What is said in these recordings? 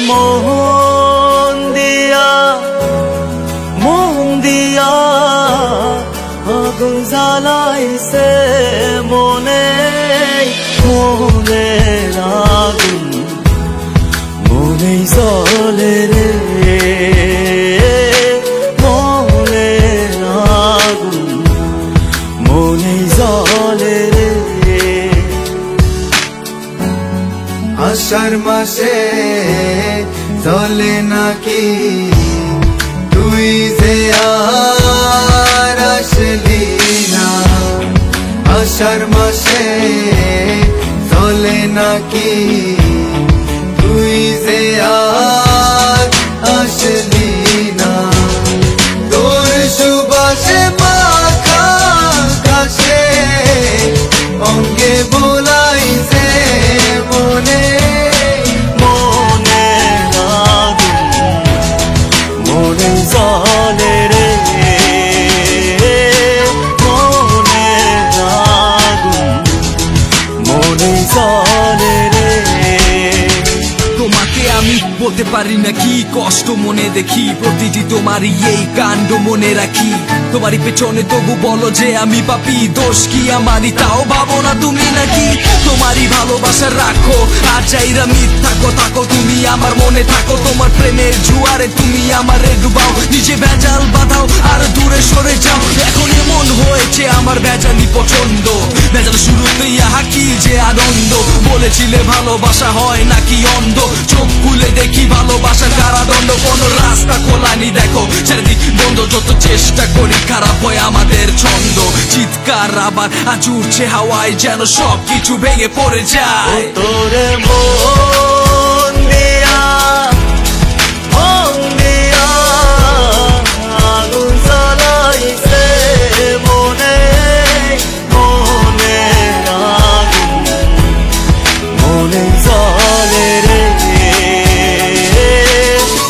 মোহন দিয়া আগুন জ্বালাইছে মনে মনের আগুন মনেই জ্বলে রে মনের আগুন মনেই জ্বলে রে। আষাঢ় মাসে জ্বলে নাকি তুই যে আর আসলি না, আষাঢ় মাসে জ্বলে নাকি তুই যে আর আসলি না। তোর সুবাসে মাখা ঘাসে অঙ্গে বোলাইছে মনে মনের আগুন মনেই জ্বলে রে মনের আগুন মনেই জ্বলে রে। তোমাকে আমি বলতে পারি না কি কষ্ট মনে দেখি, প্রতিটি তোমারই এই কাণ্ড মনে রাখি। তোমারই পেছনে তবু বলো যে আমি পাপি, দোষ কি আমারই তাও ভাবো না তুমি নাকি। তোমারই ভালোবাসা রাখো আর চাইরা মিথ্যা থাকো, তুমি আমার মনে থাকো। তোমার প্রেমের জুয়ারে তুমি আমারে ডুবাও, নিজে ভেজাল বাঁধাও আর দূরে সরে যাও। এখন এমন হয়েছে আমার ভেজালি পছন্দ, ভেজাল শুরুতেই আহা কি যে আনন্দ। বলেছিলে ভালোবাসা হয় নাকি অন্ধ, চোখ খুলে দেখি ভালোবাসার কারাদণ্ড। কোন রাস্তা খোলানি দেখো, চারিদিক বন্ধ, যত চেষ্টা করি খারাপ হয় আমাদের ছন্দ। চিৎকার আবার আজ উঠছে হাওয়ায়, যেন সব কিছু ভেঙে পড়ে যায়। তোরে মন দিয়া আগুন জ্বালাইছে মনে মনের আগুন মনে জ্বলে রে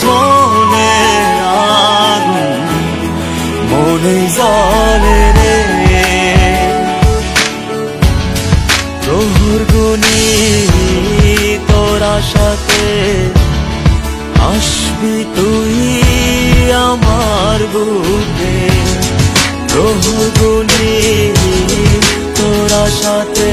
মনের আগুন মনে জ্বলে রে। প্রহর গুনি তোরা সাথে আসবি তুই আমার বুকে, প্রহর গুনি তোরা সাথে